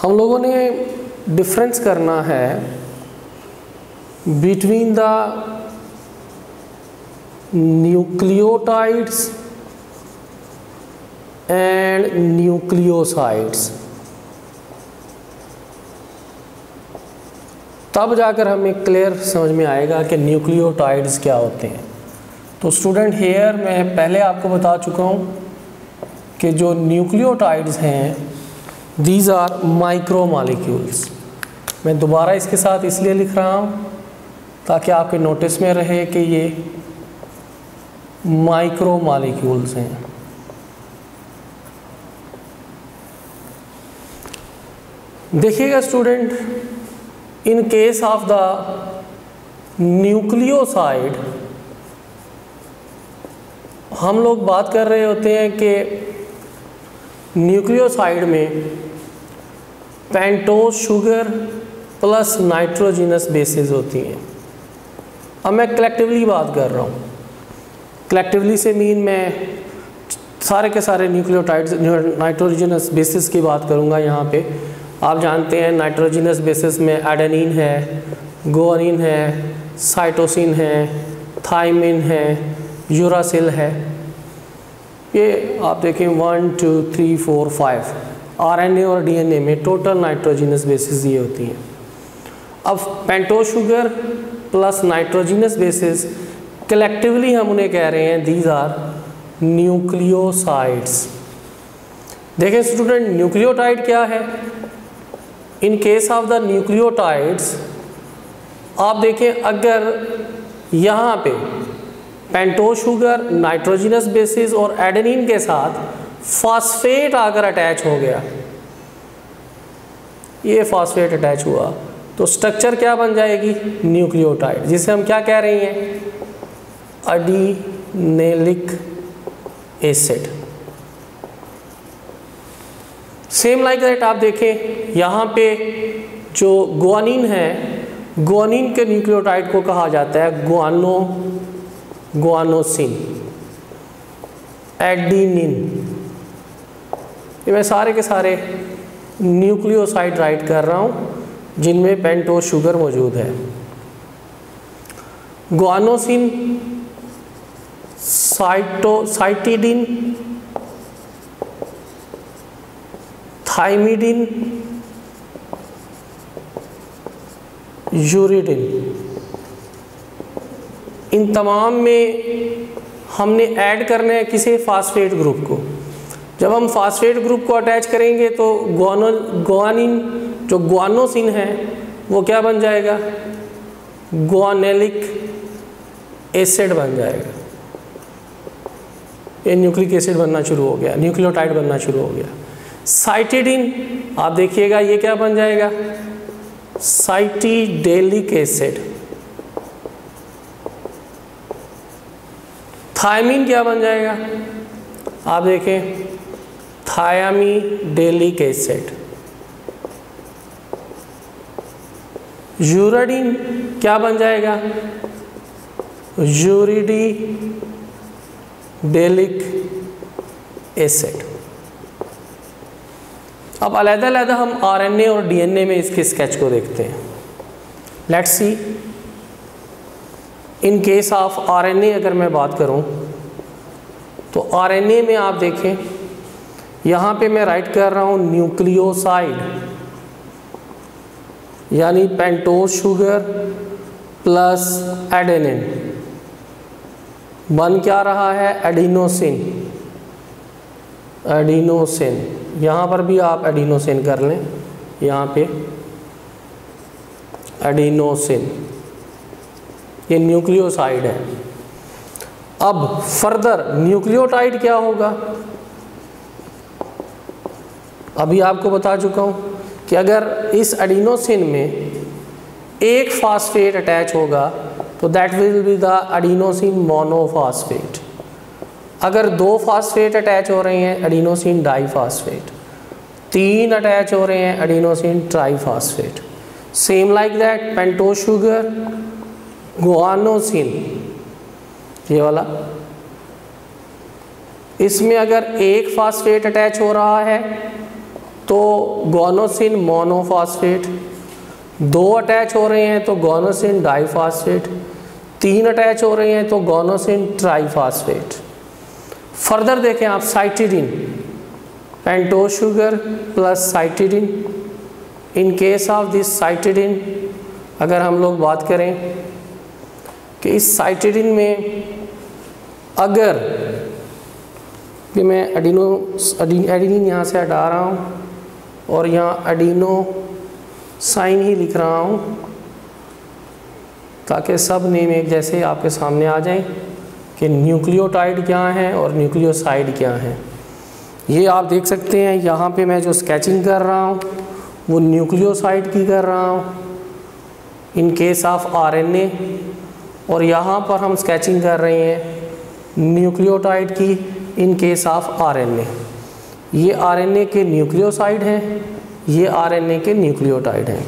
हम लोगों ने डिफरेंस करना है between the nucleotides and nucleosides, तब जाकर हमें क्लियर समझ में आएगा कि न्यूक्लियोटाइड्स क्या होते हैं। तो स्टूडेंट हेयर मैं पहले आपको बता चुका हूँ कि जो न्यूक्लियोटाइड्स हैं दीज आर माइक्रो मॉलिक्यूल्स। मैं दोबारा इसके साथ इसलिए लिख रहा हूँ ताकि आपके नोटिस में रहे कि ये माइक्रो मॉलिक्यूल्स हैं। देखिएगा student, in case of the nucleoside हम लोग बात कर रहे होते हैं कि न्यूक्लियोसाइड में pentose sugar plus nitrogenous bases होती हैं। अब मैं कलेक्टिवली बात कर रहा हूँ। कलेक्टिवली से मीन मैं सारे के सारे न्यूक्लियोटाइड्स नाइट्रोजिनस बेसिस की बात करूँगा। यहाँ पे आप जानते हैं नाइट्रोजिनस बेसिस में एडेनिन है, गुआनिन है, साइटोसिन है, थाइमिन है, यूरासिल है। ये आप देखें 1 2 3 4 5 आरएनए और डीएनए में टोटल नाइट्रोजिनस बेसिस ये होती हैं। अब pentose sugar plus nitrogenous basis collectively हम उन्हें कह रहे हैं दीज आर न्यूक्लियोसाइड्स। देखें स्टूडेंट, न्यूक्लियोटाइड क्या है? इन केस ऑफ द न्यूक्लियोटाइड्स आप देखें, अगर यहाँ पे पेंटोज शुगर, नाइट्रोजिनस बेसिस और एडेनिन के साथ फास्फेट आकर अटैच हो गया, ये फास्फेट अटैच हुआ तो स्ट्रक्चर क्या बन जाएगी? न्यूक्लियोटाइड, जिसे हम क्या कह रहे हैं? अडीनेलिक एसिड। सेम लाइक दैट आप देखें, यहाँ पे जो गुआनिन है, गुआनिन के न्यूक्लियोटाइड को कहा जाता है गुआनोसिन, एडिनिन। ये मैं सारे के सारे न्यूक्लियोसाइड राइट कर रहा हूँ जिनमें पेंटोज शुगर मौजूद है। गुआनोसिन, साइटिडिन, थाइमिडिन, यूरिडिन, इन तमाम में हमने ऐड करना है किसे? फास्फेट ग्रुप को। जब हम फास्फेट ग्रुप को अटैच करेंगे तो गुआनिन जो गुआनोसिन है वो क्या बन जाएगा? गुआनेलिक एसिड बन जाएगा। ये न्यूक्लिक एसिड बनना शुरू हो गया, न्यूक्लियोटाइड बनना शुरू हो गया। साइटिडिन आप देखिएगा ये क्या बन जाएगा? साइटिडेलिक एसिड। थायमिन क्या बन जाएगा? आप देखें, थायामीडेलिक एसिड। यूराडिन क्या बन जाएगा? यूरिडी डेलिक एसिड। अब अलग-अलग हम आरएनए और डीएनए में इसके स्केच को देखते हैं। Let's see, in case of RNA अगर मैं बात करूं तो आरएनए में आप देखें, यहाँ पे मैं राइट कर रहा हूँ न्यूक्लियोसाइड, यानी पेंटोज शुगर प्लस एडेनिन बन क्या रहा है? एडिनोसिन। एडिनोसिन, यहाँ पर भी आप एडिनोसिन कर लें, यहाँ पे एडिनोसिन, ये न्यूक्लियोसाइड है। अब फर्दर न्यूक्लियोटाइड क्या होगा? अभी आपको बता चुका हूँ कि अगर इस एडिनोसिन में एक फास्फेट अटैच होगा तो that will be the adenosine monophosphate. अगर 2 फास्फेट अटैच हो रहे हैं, एडिनोसिन डाईफास्फेट। 3 अटैच हो रहे हैं, adenosine triphosphate. Same like that pentose sugar, guanosine, ये वाला, इसमें अगर एक फास्फेट अटैच हो रहा है तो गोनोसिन मोनोफॉस्फेट, 2 अटैच हो रहे हैं तो गोनोसिन डाइफॉस्फेट, 3 अटैच हो रहे हैं तो गोनोसिन ट्राइफॉस्फेट। फर्दर देखें आप cytidine, pentose sugar plus cytidine. In case of this cytidine अगर हम लोग बात करें कि इस साइटिडीन में अगर कि मैं एडिनिन यहाँ से हटा रहा हूँ और यहाँ एडिनो साइन ही लिख रहा हूँ ताकि सब नेम एक जैसे आपके सामने आ जाएं कि न्यूक्लियोटाइड क्या है और न्यूक्लियोसाइड क्या है। ये आप देख सकते हैं यहाँ पे मैं जो स्केचिंग कर रहा हूँ वो न्यूक्लियोसाइड की कर रहा हूँ इन केस ऑफ आरएनए, और यहाँ पर हम स्केचिंग कर रहे हैं न्यूक्लियोटाइड की इन केस ऑफ आरएनए। ये आरएनए के न्यूक्लियोसाइड हैं, ये आरएनए के न्यूक्लियोटाइड हैं।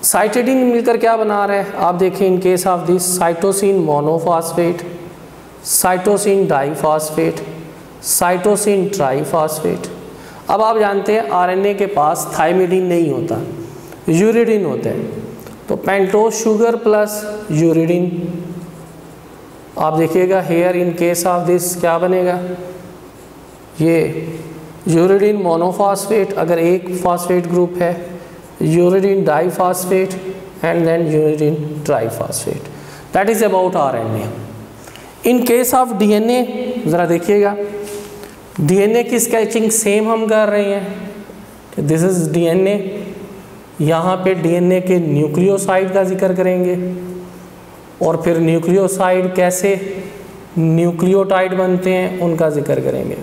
साइटिडीन मिलकर क्या बना रहा है आप देखें, इन case of this cytosine monophosphate, cytosine diphosphate, cytosine triphosphate. अब आप जानते हैं आरएनए के पास थाइमिडीन नहीं होता, यूरिडीन होता है, तो पेंटोज शुगर प्लस यूरिडीन। आप देखिएगा here in case of this क्या बनेगा, ये यूरिडीन मोनोफॉस्फेट अगर एक फॉस्फेट ग्रुप है, uridine diphosphate and then uridine triphosphate. That is about RNA. In case of DNA ज़रा देखिएगा, डीएनए की स्केचिंग सेम हम कर रहे हैं। दिस इज़ डीएनए, यहाँ पे डीएनए के न्यूक्लियोसाइड का जिक्र करेंगे और फिर न्यूक्लियोसाइड कैसे न्यूक्लियोटाइड बनते हैं उनका जिक्र करेंगे।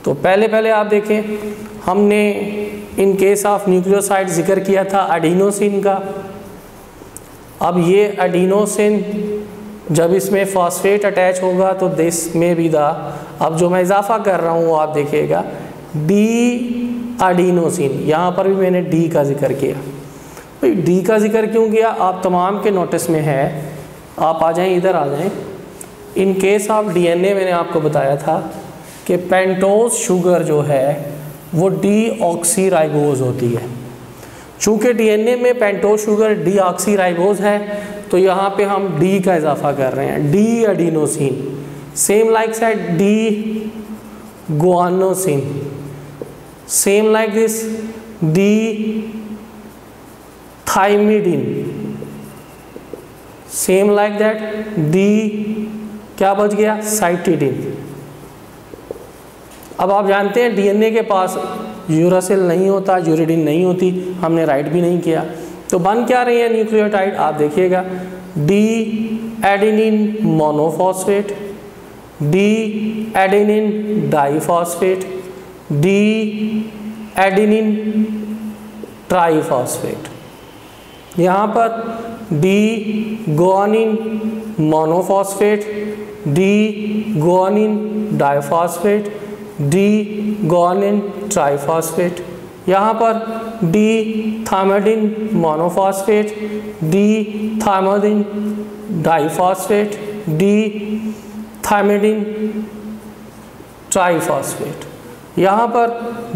तो पहले आप देखें, हमने इन केस ऑफ न्यूक्लियोसाइड जिक्र किया था एडिनोसिन का। अब ये एडिनोसिन जब इसमें फॉस्फेट अटैच होगा तो दिस में भी दा, अब जो मैं इजाफा कर रहा हूँ वो आप देखिएगा डी एडिनोसिन, यहाँ पर भी मैंने डी का जिक्र किया। भाई डी का जिक्र क्यों किया, आप तमाम के नोटिस में है, आप आ जाएं, इधर आ जाएं। इन केस ऑफ डीएनए मैंने आपको बताया था कि पेंटोज शुगर जो है वो डीऑक्सीराइबोज होती है। चूँकि डीएनए में पेंटोज शुगर डीऑक्सीराइबोज है तो यहाँ पे हम डी का इजाफा कर रहे हैं, D adenosine. Same like side D guanosine, same like this D thymidine, same like that D क्या बच गया, साइटिडीन। अब आप जानते हैं डीएनए के पास यूरासिल नहीं होता, यूरिडीन नहीं होती, हमने राइट भी नहीं किया, तो बन क्या रही है न्यूक्लियोटाइड आप देखिएगा, D adenine monophosphate, D adenine diphosphate, D adenine triphosphate. यहाँ पर D guanine monophosphate, D guanine diphosphate, D guanine triphosphate. यहाँ पर D thymidine monophosphate, D thymidine diphosphate, D thymidine triphosphate. यहाँ पर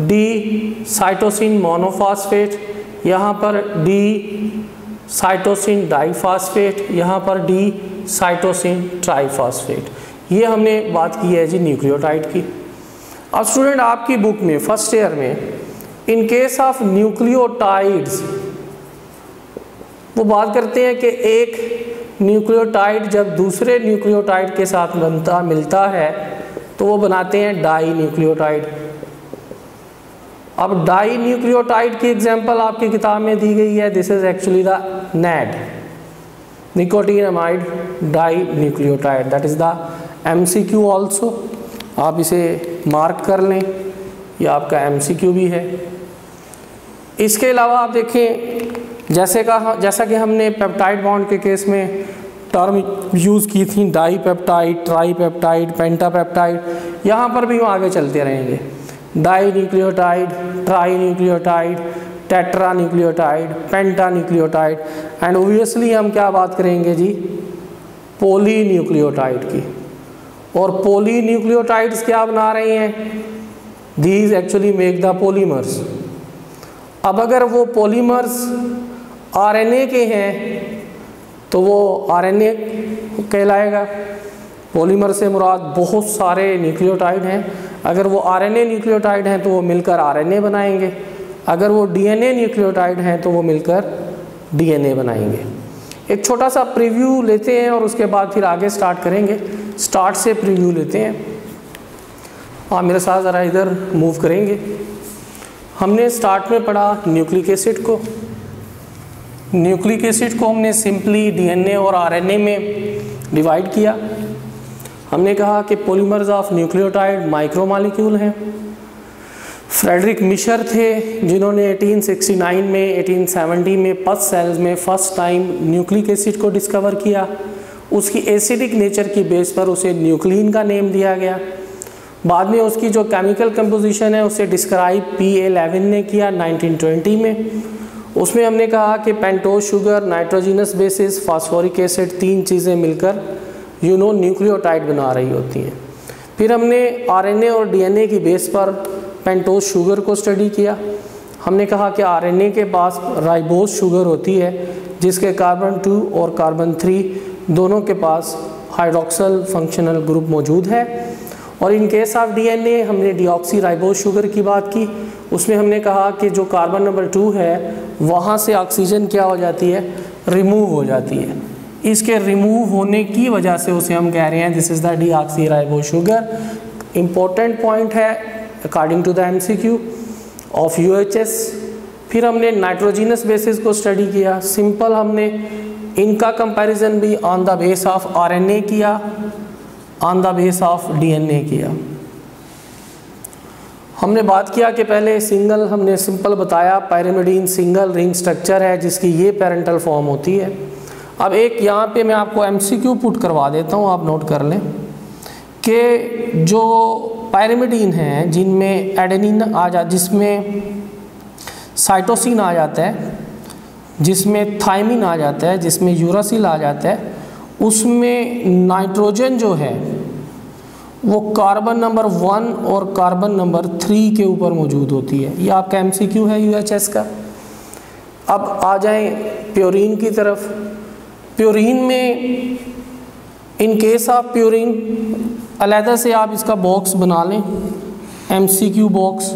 डी साइटोसिन मोनोफॉस्फेट, यहाँ पर डी साइटोसिन डाइफॉस्फेट, यहाँ पर डी साइटोसिन ट्राइफॉस्फेट। ये हमने बात की है जी न्यूक्लियोटाइड की। अब स्टूडेंट आपकी बुक में फर्स्ट ईयर में इन केस ऑफ न्यूक्लियोटाइड्स वो बात करते हैं कि एक न्यूक्लियोटाइड जब दूसरे न्यूक्लियोटाइड के साथ मिलता है तो वो बनाते हैं डाई न्यूक्लियोटाइड। अब डाई न्यूक्लियोटाइड की एग्जांपल आपकी किताब में दी गई है, this is actually the NAD, nicotinamide dinucleotide, that is the MCQ also. आप इसे मार्क कर लें, ये आपका MCQ भी है। इसके अलावा आप देखें जैसा कि हमने पेप्टाइड बॉन्ड के केस में टर्म यूज़ की थी, dipeptide, tripeptide, pentapeptide, यहाँ पर भी हम आगे चलते रहेंगे। Dinucleotide, trinucleotide, tetranucleotide, pentanucleotide, and obviously हम क्या बात करेंगे जी, पोली न्यूक्लियोटाइड की। और पोली न्यूक्लियोटाइड्स क्या बना रहे हैं, these actually make the polymers. अब अगर वो पॉलीमर्स आरएनए के हैं तो वो आरएनए कहलाएगा। पॉलीमर से मुराद बहुत सारे न्यूक्लियोटाइड हैं, अगर वो आरएनए न्यूक्लियोटाइड हैं तो वो मिलकर आरएनए बनाएंगे, अगर वो डीएनए न्यूक्लियोटाइड हैं तो वो मिलकर डीएनए बनाएंगे। एक छोटा सा प्रीव्यू लेते हैं और उसके बाद फिर आगे स्टार्ट करेंगे। स्टार्ट से प्रीव्यू लेते हैं। आप मेरे साथ ज़रा इधर मूव करेंगे। हमने स्टार्ट में पढ़ा न्यूक्लिक एसिड को। न्यूक्लिक एसिड को हमने सिंपली डीएनए और आरएनए में डिवाइड किया। हमने कहा कि पॉलीमर्स ऑफ न्यूक्लियोटाइड माइक्रोमॉलिक्यूल हैं। फ्रेडरिक मिशर थे जिन्होंने 1869 में 1870 में पस सेल्स में फर्स्ट टाइम न्यूक्लिक एसिड को डिस्कवर किया। उसकी एसिडिक नेचर की बेस पर उसे न्यूक्लिन का नेम दिया गया। बाद में उसकी जो केमिकल कंपोजिशन है उसे डिस्क्राइब PA11 ने किया 1920 में। उसमें हमने कहा कि pentose sugar, nitrogenous basis, phosphoric acid, तीन चीज़ें मिलकर न्यूक्लियोटाइड बना रही होती हैं। फिर हमने आरएनए और डीएनए की बेस पर पेंटोज शुगर को स्टडी किया। हमने कहा कि आरएनए के पास राइबोज शुगर होती है जिसके कार्बन 2 और कार्बन 3 दोनों के पास हाइड्रोक्सिल फंक्शनल ग्रुप मौजूद है। और इन केस ऑफ डीएनए हमने डीऑक्सी राइबोज शुगर की बात की। उसमें हमने कहा कि जो कार्बन नंबर 2 है वहाँ से ऑक्सीजन क्या हो जाती है, रिमूव हो जाती है। इसके रिमूव होने की वजह से उसे हम कह रहे हैं this is the deoxyribose sugar. Important point है according to the MCQ of UHS। फिर हमने नाइट्रोजिनस बेसिस को स्टडी किया। सिंपल हमने इनका कंपैरिजन भी on the base of RNA किया, on the base of DNA किया। हमने बात किया कि पहले हमने सिंपल बताया पायरिमिडीन सिंगल रिंग स्ट्रक्चर है जिसकी ये पेरेंटल फॉर्म होती है। अब एक यहाँ पे मैं आपको MCQ पुट करवा देता हूँ, आप नोट कर लें कि जो पायरिमिडीन हैं जिनमें एडेनिन जिसमें साइटोसिन आ जाता है, जिसमें थायमिन आ जाता है, जिसमें यूरासिल आ जाता है, उसमें नाइट्रोजन जो है वो कार्बन नंबर 1 और कार्बन नंबर 3 के ऊपर मौजूद होती है। ये आपका MCQ है UHS का। अब आ जाएं प्योरीन की तरफ। प्योरीन में इन केस ऑफ प्योरीन अलहदा से आप इसका बॉक्स बना लें, MCQ बॉक्स।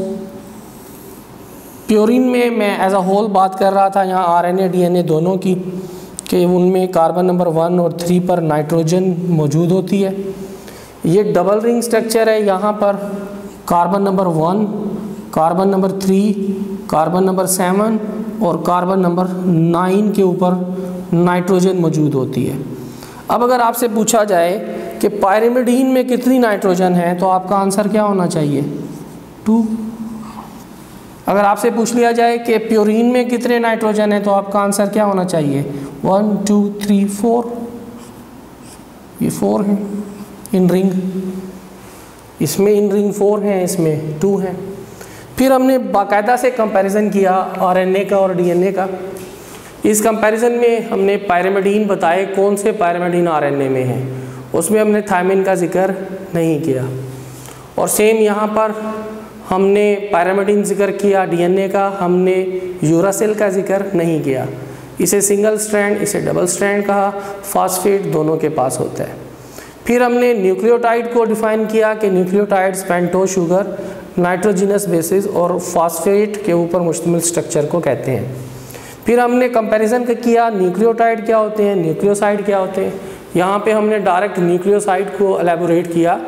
प्योरीन में मैं एज अ होल बात कर रहा था यहाँ आरएनए डीएनए दोनों की, कि उनमें कार्बन नंबर 1 और 3 पर नाइट्रोजन मौजूद होती है। ये डबल रिंग स्ट्रक्चर है। यहाँ पर carbon number 1, carbon number 3, carbon number 7 और कार्बन नंबर 9 के ऊपर नाइट्रोजन मौजूद होती है। अब अगर आपसे पूछा जाए कि पायरिमिडीन में कितनी नाइट्रोजन है तो आपका आंसर क्या होना चाहिए, 2। अगर आपसे पूछ लिया जाए कि प्योरीन में कितने नाइट्रोजन है तो आपका आंसर क्या होना चाहिए, 1 2 3 4। ये 4 हैं इन रिंग, इसमें इन रिंग 4 हैं, इसमें 2 हैं। फिर हमने बाकायदा से कंपैरिजन किया आरएनए का और डीएनए का। इस कंपैरिजन में हमने पायरिमिडीन बताए कौन से पायरिमिडीन आरएनए में हैं, उसमें हमने थायमिन का जिक्र नहीं किया। और सेम यहाँ पर हमने पायरिमिडीन जिक्र किया डीएनए का, हमने यूरासिल का जिक्र नहीं किया। इसे सिंगल स्ट्रैंड, इसे डबल स्ट्रैंड कहा। फास्फेट दोनों के पास होता है। फिर हमने न्यूक्लियोटाइड को डिफाइन किया कि nucleotides pentose sugar, nitrogenous basis और फास्फेट के ऊपर मुश्तमिल स्ट्रक्चर को कहते हैं। फिर हमने कंपैरिजन किया न्यूक्लियोटाइड क्या होते हैं, न्यूक्लियोसाइड क्या होते हैं। यहाँ पे हमने डायरेक्ट न्यूक्लियोसाइड को एलेबोरेट किया।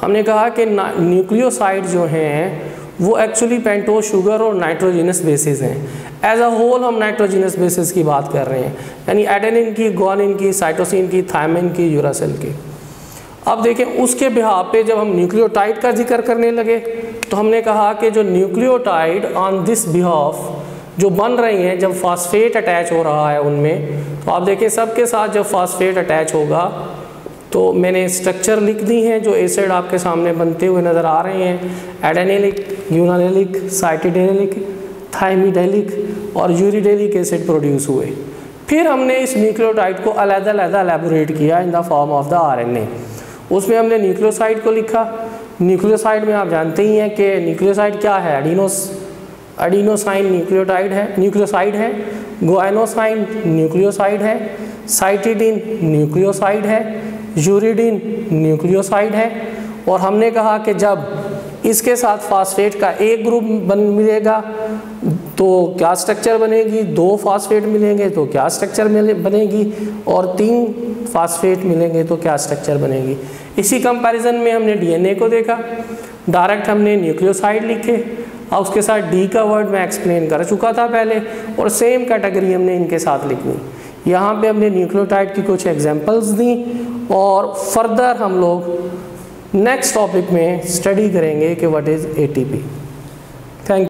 हमने कहा कि न्यूक्लियोसाइड जो हैं वो एक्चुअली पेंटोज शुगर और नाइट्रोजिनस बेसिस हैं। एज अ होल हम नाइट्रोजिनस बेसिस की बात कर रहे हैं, यानी एडेनिन की, ग्वानिन की, साइटोसिन की, थायमिन की, यूरासिल की। अब देखें उसके बिहाफ पे जब हम न्यूक्लियोटाइड का जिक्र करने लगे तो हमने कहा कि जो न्यूक्लियोटाइड ऑन दिस बिहाफ जो बन रही हैं, जब फास्फेट अटैच हो रहा है उनमें, तो आप देखें सबके साथ जब फास्फेट अटैच होगा तो मैंने स्ट्रक्चर लिख दी हैं जो एसिड आपके सामने बनते हुए नज़र आ रहे हैं। एडेनिलिक, यूरानिलिक, साइटिडेनिलिक, थाइमिडेलिक और यूरिडेलिक एसिड प्रोड्यूस हुए। फिर हमने इस न्यूक्लियोटाइड को अलग-अलग एलैबोरेट किया in the form of the RNA. उसमें हमने न्यूक्लियोसाइड को लिखा, न्यूक्लियोसाइड में आप जानते ही हैं कि न्यूक्लियोसाइड क्या है, एडिनोसाइन न्यूक्लियोटाइड है, न्यूक्लियोसाइड है, गुआनोसाइन न्यूक्लियोसाइड है, साइटिडिन न्यूक्लियोसाइड है, यूरिडिन न्यूक्लियोसाइड है। और हमने कहा कि जब इसके साथ फास्फेट का एक ग्रुप मिलेगा तो क्या स्ट्रक्चर बनेगी, 2 फास्फेट मिलेंगे तो क्या स्ट्रक्चर बनेगी, और 3 फास्फेट मिलेंगे तो क्या स्ट्रक्चर बनेगी। इसी कंपैरिजन में हमने डीएनए को देखा, डायरेक्ट हमने न्यूक्लियोसाइड लिखे और उसके साथ डी का वर्ड मैं एक्सप्लेन कर चुका था पहले, और सेम कैटेगरी हमने इनके साथ लिखनी। यहाँ पे हमने न्यूक्लियोटाइड की कुछ एग्जांपल्स दी और फर्दर हम लोग नेक्स्ट टॉपिक में स्टडी करेंगे कि what is ATP. Thank you.